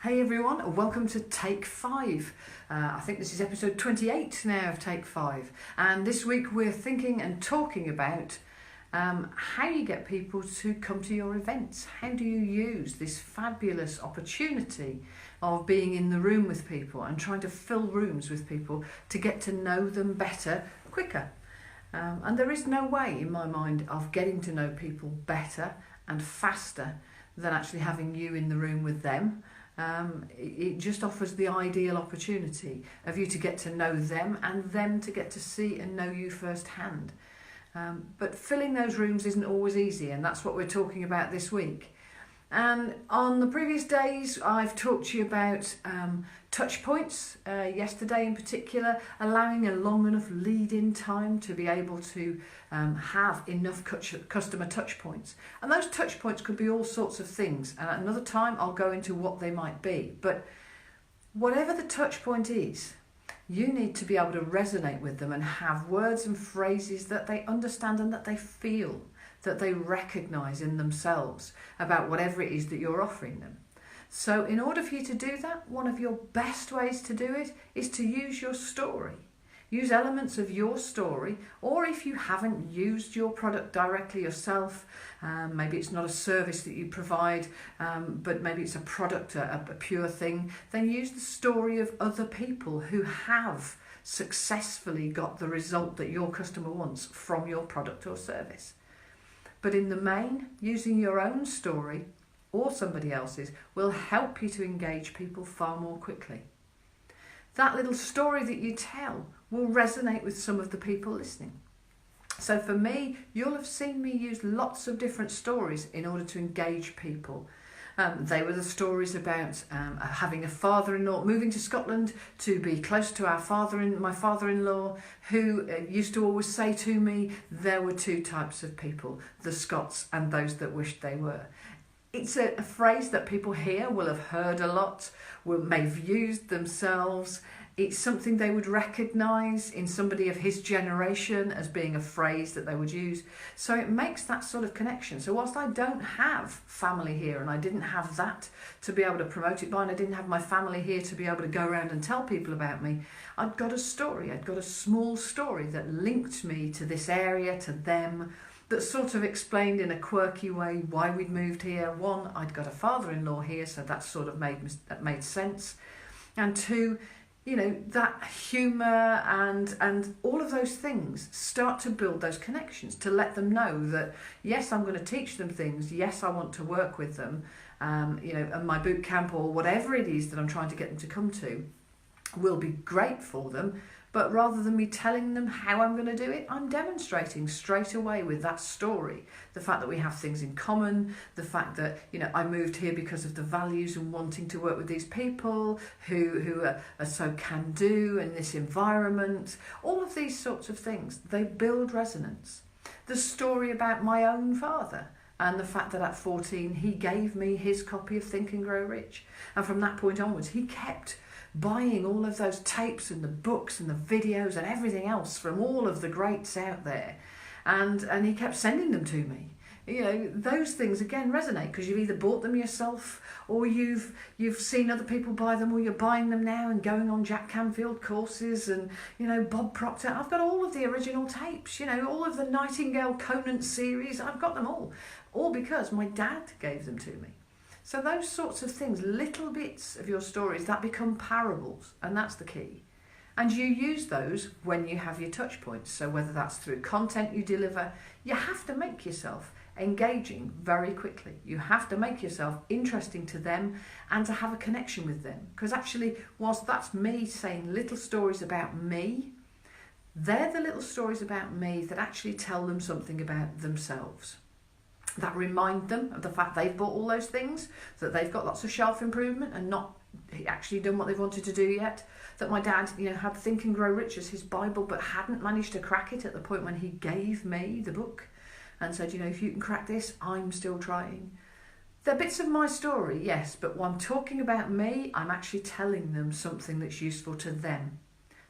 Hey everyone, welcome to Take 5. I think this is episode 28 now of Take 5. And this week we're thinking and talking about how you get people to come to your events. How do you use this fabulous opportunity of being in the room with people and trying to fill rooms with people to get to know them better, quicker. And there is no way in my mind of getting to know people better and faster than actually having you in the room with them. It just offers the ideal opportunity of you to get to know them and them to get to see and know you firsthand. But filling those rooms isn't always easy, and that's what we're talking about this week. And on the previous days, I've talked to you about touch points, yesterday in particular, allowing a long enough lead-in time to be able to have enough customer touch points. And those touch points could be all sorts of things. And at another time, I'll go into what they might be. But whatever the touch point is, you need to be able to resonate with them and have words and phrases that they understand and that they feel, that they recognise in themselves about whatever it is that you're offering them. So in order for you to do that, one of your best ways to do it is to use your story. Use elements of your story, or if you haven't used your product directly yourself, maybe it's not a service that you provide, but maybe it's a product, a pure thing, then use the story of other people who have successfully got the result that your customer wants from your product or service. But in the main, using your own story or somebody else's will help you to engage people far more quickly. That little story that you tell will resonate with some of the people listening. So for me, you'll have seen me use lots of different stories in order to engage people. They were the stories about having a father-in-law, moving to Scotland to be close to my father-in-law, who used to always say to me, there were two types of people, the Scots and those that wished they were. It's a phrase that people here will have heard a lot, may have used themselves. It's something they would recognise in somebody of his generation as being a phrase that they would use. So it makes that sort of connection. So whilst I don't have family here, and I didn't have that to be able to promote it by, and I didn't have my family here to be able to go around and tell people about me, I'd got a story. I'd got a small story that linked me to this area, to them, that sort of explained in a quirky way why we'd moved here. One, I'd got a father-in-law here, so that sort of made sense. And two, you know, that humour and all of those things start to build those connections, to let them know that, yes, I'm going to teach them things. Yes, I want to work with them. And my boot camp or whatever it is that I'm trying to get them to come to will be great for them. But rather than me telling them how I'm going to do it, I'm demonstrating straight away with that story. The fact that we have things in common, the fact that, I moved here because of the values and wanting to work with these people who are so can-do in this environment. All of these sorts of things, they build resonance. The story about my own father and the fact that at 14 he gave me his copy of Think and Grow Rich. And from that point onwards, he kept buying all of those tapes and the books and the videos and everything else from all of the greats out there, and he kept sending them to me. Those things again resonate because you've either bought them yourself or you've seen other people buy them, or you're buying them now and going on Jack Canfield courses and Bob Proctor. I've got all of the original tapes, all of the Nightingale Conant series. I've got them all because my dad gave them to me. So those sorts of things, little bits of your stories that become parables, and that's the key. And you use those when you have your touch points. So whether that's through content you deliver, you have to make yourself engaging very quickly. You have to make yourself interesting to them and to have a connection with them. Because actually, whilst that's me saying little stories about me, they're the little stories about me that actually tell them something about themselves. That remind them of the fact they've bought all those things, that they've got lots of shelf improvement and not actually done what they've wanted to do yet, that my dad had Think and Grow Rich as his Bible but hadn't managed to crack it at the point when he gave me the book and said, if you can crack this, I'm still trying. They're bits of my story, yes, but when I'm talking about me, I'm actually telling them something that's useful to them.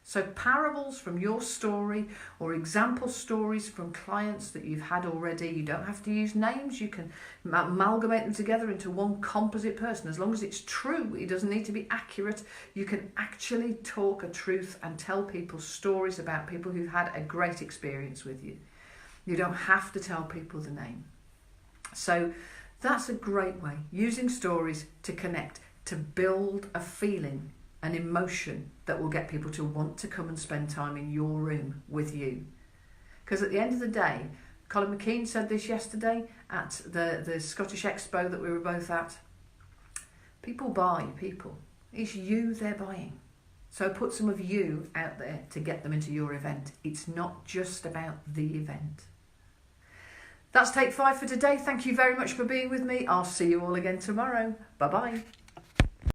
So parables from your story or example stories from clients that you've had already. You don't have to use names. You can amalgamate them together into one composite person. As long as it's true, it doesn't need to be accurate. You can actually talk a truth and tell people stories about people who've had a great experience with you. You don't have to tell people the name. So that's a great way, using stories to connect, to build a feeling, an emotion that will get people to want to come and spend time in your room with you. Because at the end of the day, Colin McKean said this yesterday at the Scottish Expo that we were both at, people buy people. It's you they're buying. So put some of you out there to get them into your event. It's not just about the event. That's Take 5 for today. Thank you very much for being with me. I'll see you all again tomorrow. Bye-bye.